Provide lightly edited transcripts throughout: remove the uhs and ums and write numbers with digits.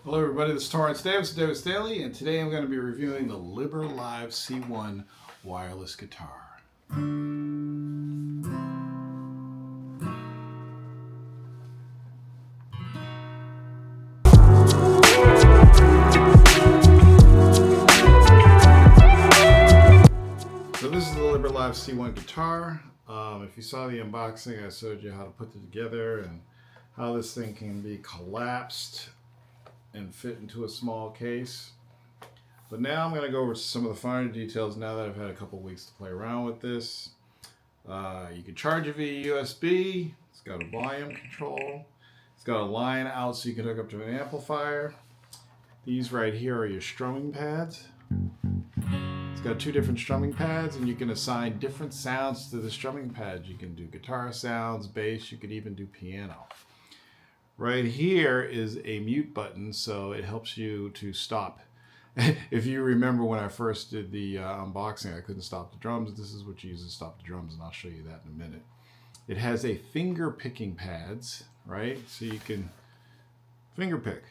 Hello everybody, this is Torrance Davis Daily, and today I'm going to be reviewing the LiverLive C1 wireless guitar. So this is the LiverLive C1 guitar. If you saw the unboxing, I showed you how to put it together and how this thing can be collapsed and fit into a small case. But now I'm going to go over some of the finer details now that I've had a couple weeks to play around with this. You can charge it via USB. It's got a volume control. It's got a line out so you can hook up to an amplifier. These right here are your strumming pads. It's got two different strumming pads, and you can assign different sounds to the strumming pads. You can do guitar sounds, bass, you could even do piano. Right here is a mute button, so it helps you to stop. If you remember when I first did the unboxing, I couldn't stop the drums. This is what you use to stop the drums, and I'll show you that in a minute. It has a finger picking pads, right? So you can finger pick.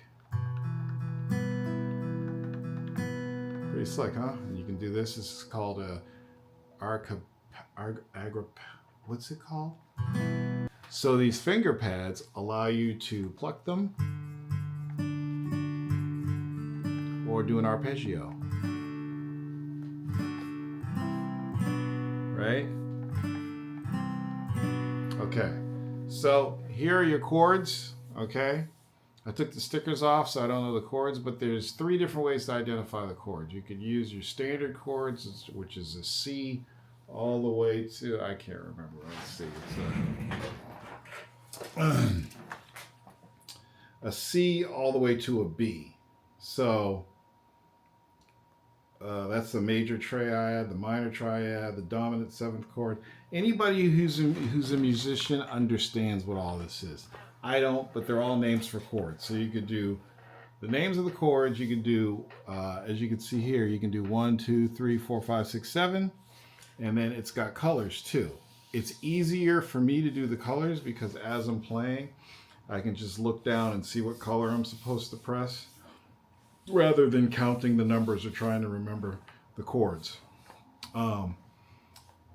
Pretty slick, huh? And you can do this. This is called a what's it called? So these finger pads allow you to pluck them or do an arpeggio, right? Okay, so here are your chords, okay? I took the stickers off so I don't know the chords, but there's three different ways to identify the chords. You could use your standard chords, which is a C all the way to, I can't remember, let's see. A C all the way to a B. So that's the major triad, the minor triad, the dominant seventh chord. Anybody who's a musician understands what all this is. I don't, but they're all names for chords. So you could do the names of the chords. You can do, as you can see here, you can do 1, 2, 3, 4, 5, 6, 7. And then it's got colors too. It's easier for me to do the colors because as I'm playing, I can just look down and see what color I'm supposed to press rather than counting the numbers or trying to remember the chords.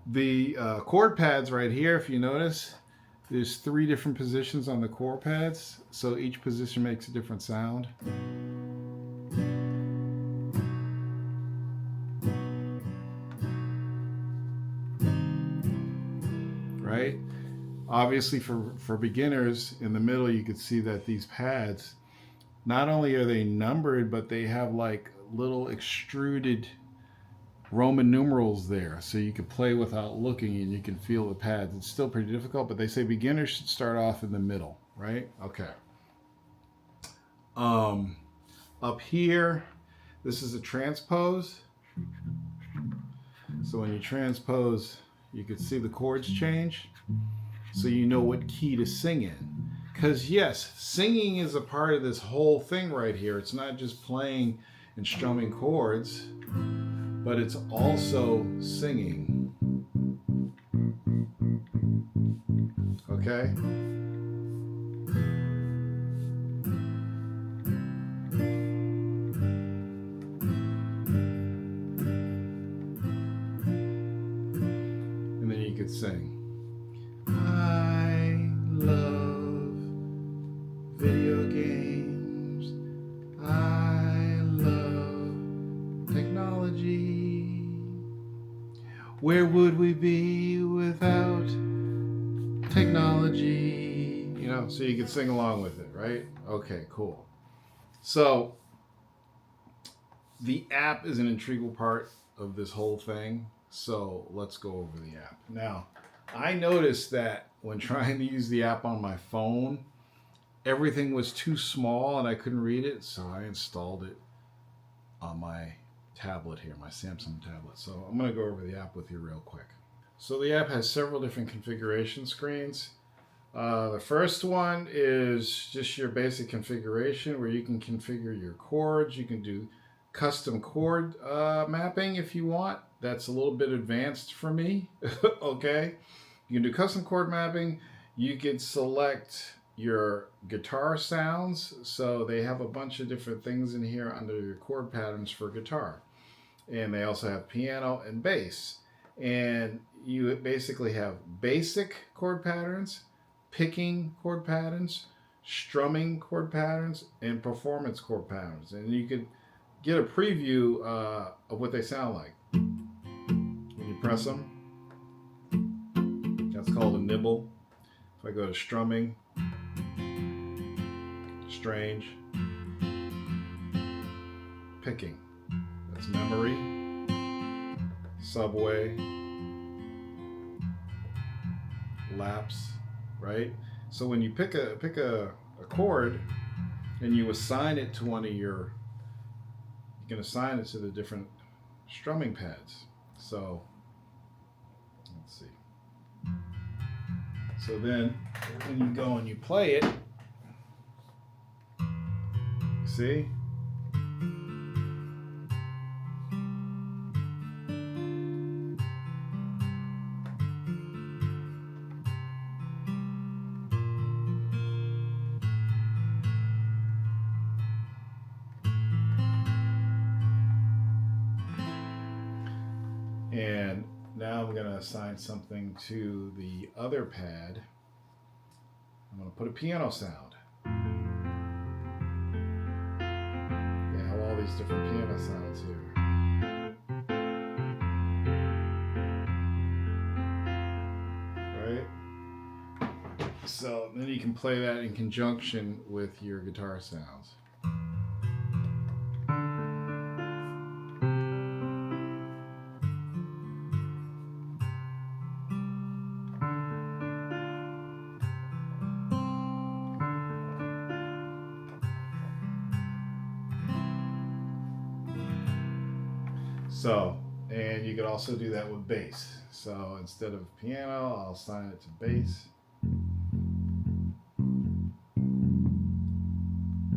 The chord pads right here, if you notice, there's 3 different positions on the chord pads. So each position makes a different sound. Right? Obviously for beginners, in the middle you could see that these pads, not only are they numbered, but they have like little extruded Roman numerals there, so you can play without looking and you can feel the pads. It's still pretty difficult, but they say beginners should start off in the middle, right? Okay. Up here, this is a transpose. So when you transpose, you can see the chords change, so you know what key to sing in. Because yes, singing is a part of this whole thing right here. It's not just playing and strumming chords, but it's also singing. Okay? And then you could sing. I love video games. I love technology. Where would we be without technology? You know, so you can sing along with it, right? Okay, cool. So the app is an integral part of this whole thing. So let's go over the app. Now, I noticed that when trying to use the app on my phone, everything was too small and I couldn't read it, so I installed it on my tablet here, my Samsung tablet. So I'm going to go over the app with you real quick. So the app has several different configuration screens. The first one is just your basic configuration where you can configure your chords. You can do custom chord mapping if you want. That's a little bit advanced for me. Okay, you can do custom chord mapping. You can select your guitar sounds. So they have a bunch of different things in here under your chord patterns for guitar. And they also have piano and bass. And you basically have basic chord patterns, picking chord patterns, strumming chord patterns, and performance chord patterns. And you could get a preview of what they sound like when you press them. That's called a nibble. If I go to strumming, strange, picking, that's memory, subway, lapse, right? So when you pick a chord and you assign it to one of your, you can assign it to the different strumming pads. So let's see. So then when you go and you play it, see? And now I'm going to assign something to the other pad. I'm going to put a piano sound. They have all these different piano sounds here. Right? So then you can play that in conjunction with your guitar sounds. So, and you could also do that with bass. So instead of piano, I'll assign it to bass.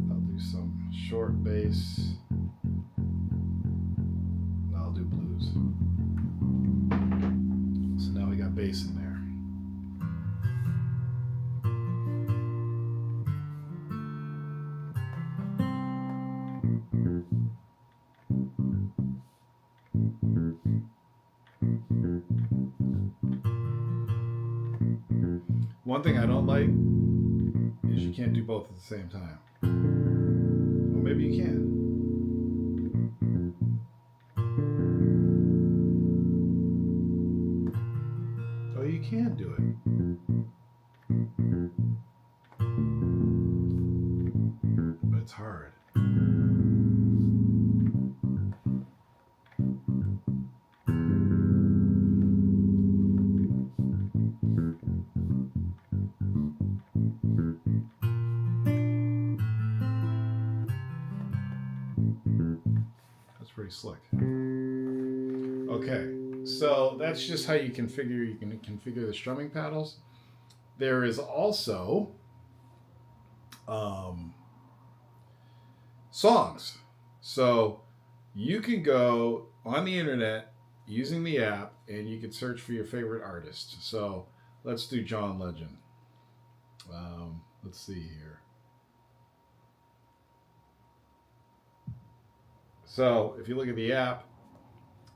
I'll do some short bass. And I'll do blues. So now we got bass in there. One thing I don't like is you can't do both at the same time. Well, maybe you can. Oh, you can do it. But it's hard. Pretty slick. Okay, so that's just how you can configure the strumming paddles. There is also songs. So you can go on the internet using the app and you can search for your favorite artist. So let's do John Legend. Let's see here. So if you look at the app,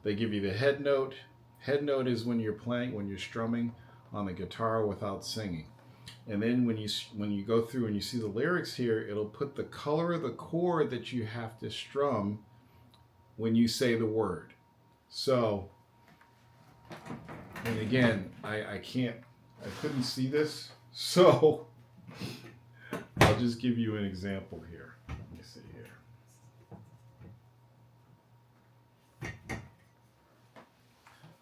they give you the head note. Head note is when you're playing, when you're strumming on the guitar without singing. And then when you go through and you see the lyrics here, it'll put the color of the chord that you have to strum when you say the word. So, and again, I couldn't see this, so I'll just give you an example here. Let me see here.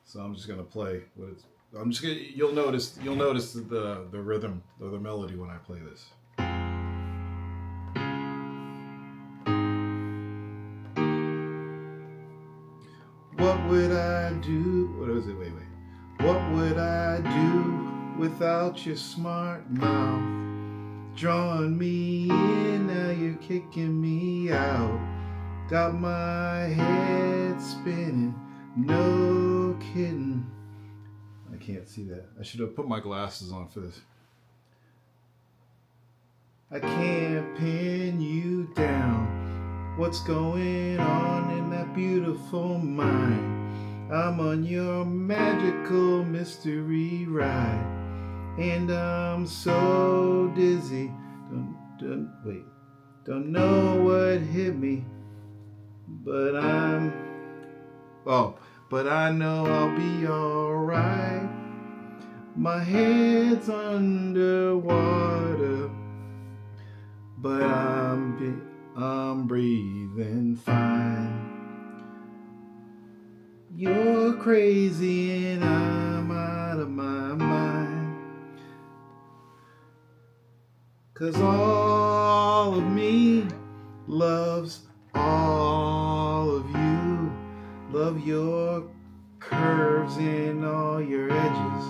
So I'm just gonna play what it's. I'm just gonna. You'll notice the rhythm or the melody when I play this. What would I do? What is it? Wait. What would I do without your smart mouth? Drawing me in, now you're kicking me out. Got my head spinning. No kidding. I can't see that. I should have put my glasses on for this. I can't pin you down. What's going on in that beautiful mind? I'm on your magical mystery ride, and I'm so dizzy. Don't know what hit me, but but I know I'll be alright. My head's underwater, but I'm breathing fine. You're crazy and I'm out of my mind. 'Cause all of me loves all of you. Love your curves and all your edges,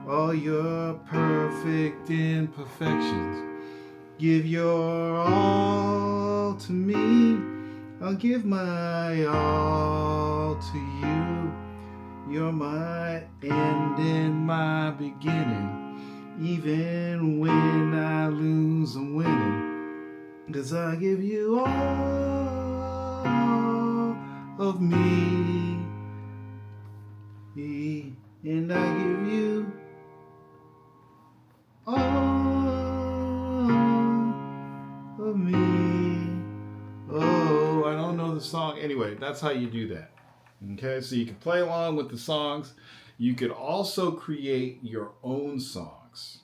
all your perfect imperfections. Give your all to me, I'll give my all to you. You're my end and my beginning. Even when I lose, I'm winning. 'Cause I give you all of me, and I give you all of me. Oh, I don't know the song. Anyway, that's how you do that. Okay, so you can play along with the songs. You could also create your own songs.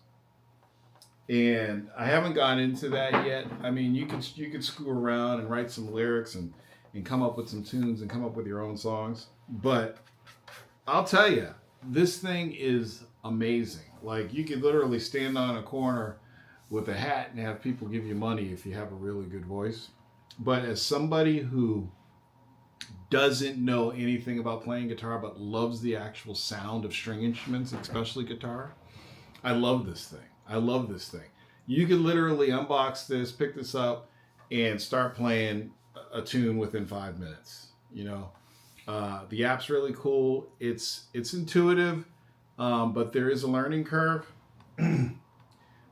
And I haven't gone into that yet. I mean, you could screw around and write some lyrics and come up with some tunes and come up with your own songs. But I'll tell you, this thing is amazing. Like, you could literally stand on a corner with a hat and have people give you money if you have a really good voice. But as somebody who doesn't know anything about playing guitar but loves the actual sound of string instruments, especially guitar, I love this thing. I love this thing. You could literally unbox this, pick this up, and start playing a tune within 5 minutes. You know, the app's really cool. It's intuitive, but there is a learning curve. But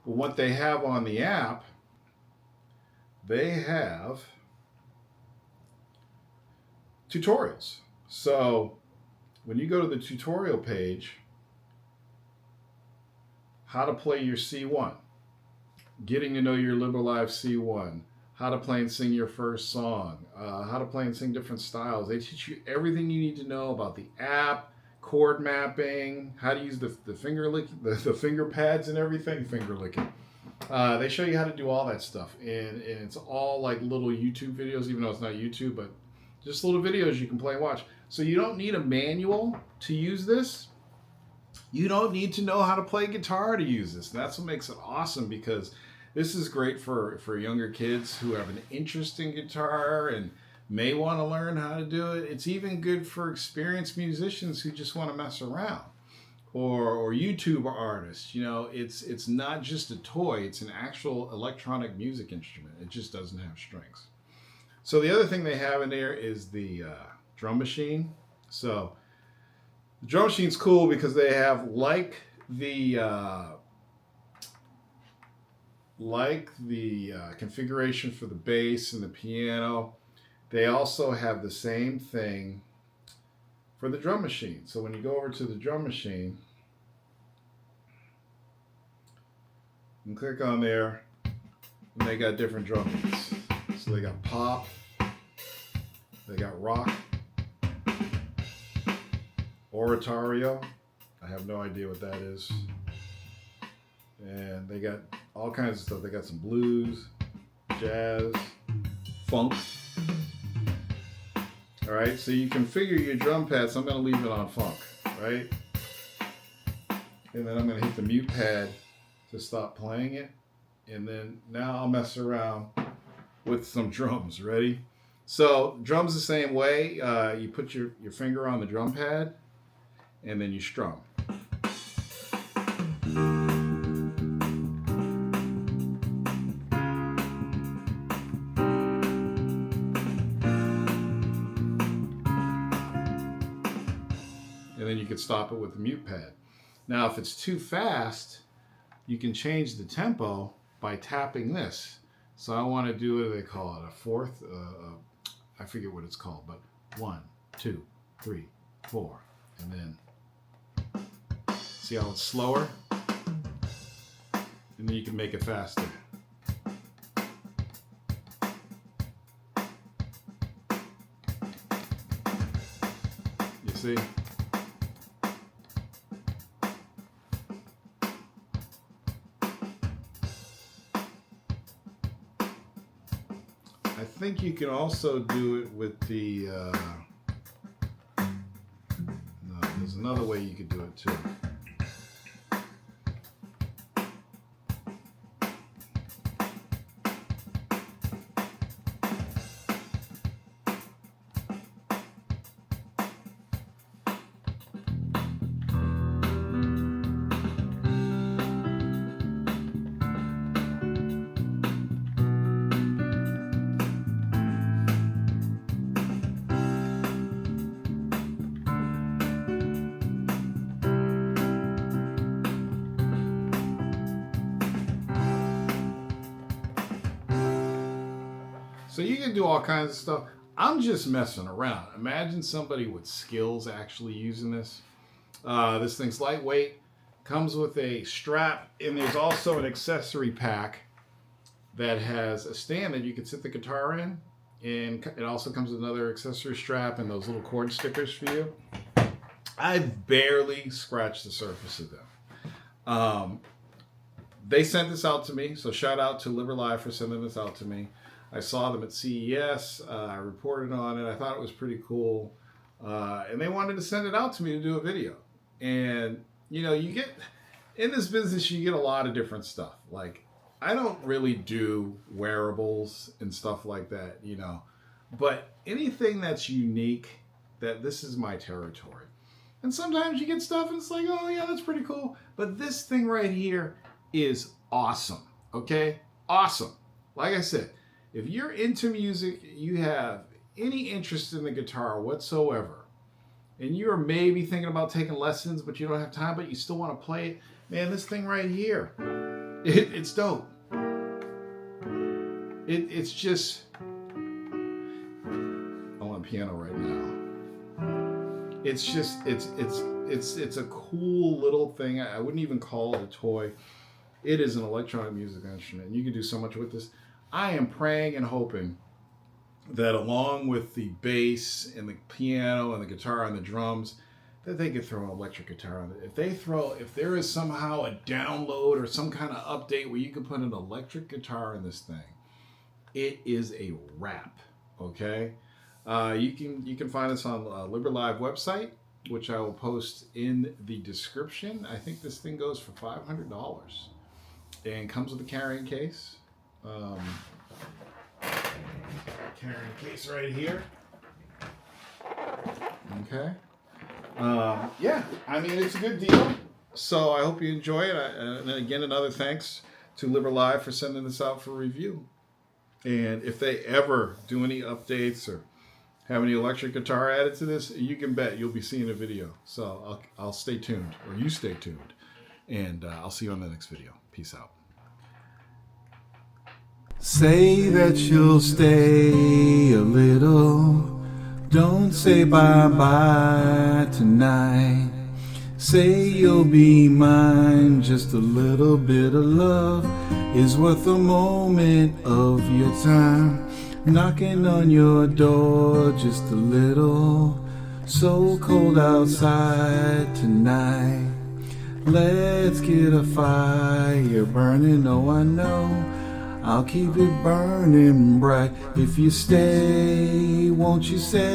what they have on the app, they have tutorials. So when you go to the tutorial page, how to play your C1, getting to know your LiverLive C1, how to play and sing your first song, how to play and sing different styles. They teach you everything you need to know about the app, chord mapping, how to use the finger licking, the finger pads and everything, finger licking. They show you how to do all that stuff, and it's all like little YouTube videos, even though it's not YouTube, but just little videos you can play and watch. So you don't need a manual to use this. You don't need to know how to play guitar to use this. And that's what makes it awesome, because this is great for younger kids who have an interest in guitar and may want to learn how to do it. It's even good for experienced musicians who just want to mess around, or YouTube artists. You know, it's not just a toy, it's an actual electronic music instrument. It just doesn't have strings. So the other thing they have in there is the drum machine. So the drum machine's cool because they have like the configuration for the bass and the piano. They also have the same thing for the drum machine. So when you go over to the drum machine and click on there, and they got different drum beats. So they got pop, they got rock, oratorio. I have no idea what that is. And they got all kinds of stuff. They got some blues, jazz, funk. All right, so you configure your drum pad. So I'm going to leave it on funk, right? And then I'm going to hit the mute pad to stop playing it. And then now I'll mess around with some drums. Ready? So drums the same way. You put your finger on the drum pad and then you strum. And then you can stop it with the mute pad. Now if it's too fast, you can change the tempo by tapping this. So I want to do what they call it, a fourth. I forget what it's called, but 1, 2, 3, 4, and then see how it's slower, and then you can make it faster. You see? I think you can also do it with the, no, there's another way you could do it too. So you can do all kinds of stuff. I'm just messing around. Imagine somebody with skills actually using this. This thing's lightweight, comes with a strap, and there's also an accessory pack that has a stand that you can sit the guitar in. And it also comes with another accessory strap and those little cord stickers for you. I've barely scratched the surface of them. They sent this out to me, so shout out to LiverLive for sending this out to me. I saw them at CES. I reported on it. I thought it was pretty cool. And they wanted to send it out to me to do a video. And, you know, you get, in this business, you get a lot of different stuff. Like, I don't really do wearables and stuff like that, you know. But anything that's unique, that this is my territory. And sometimes you get stuff and it's like, oh, yeah, that's pretty cool. But this thing right here is awesome, okay? Awesome. Like I said, if you're into music, you have any interest in the guitar whatsoever, and you're maybe thinking about taking lessons, but you don't have time, but you still want to play it, man, this thing right here, it's dope. It's just, I want a piano right now. It's just, it's a cool little thing. I wouldn't even call it a toy. It is an electronic music instrument, and you can do so much with this. I am praying and hoping that along with the bass and the piano and the guitar and the drums, that they could throw an electric guitar on it. If there is somehow a download or some kind of update where you can put an electric guitar in this thing, it is a wrap, okay? You can find us on LiberLive website, which I will post in the description. I think this thing goes for $500 and comes with a carrying case. Carrying case right here. Okay. Yeah, I mean, it's a good deal. So I hope you enjoy it. And again, another thanks to LiberLive for sending this out for review. And if they ever do any updates or have any electric guitar added to this, you can bet you'll be seeing a video. So I'll stay tuned, or you stay tuned. And I'll see you on the next video. Peace out. Say that you'll stay a little. Don't say bye-bye tonight. Say you'll be mine. Just a little bit of love is worth a moment of your time. Knocking on your door just a little. So cold outside tonight. Let's get a fire burning. Oh, I know I'll keep it burning bright. If you stay, won't you save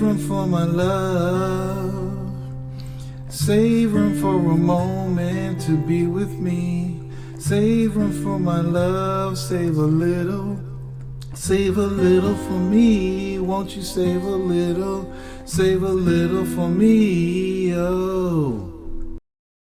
room for my love? Save room for a moment to be with me. Save room for my love. Save a little for me. Won't you save a little for me? Oh.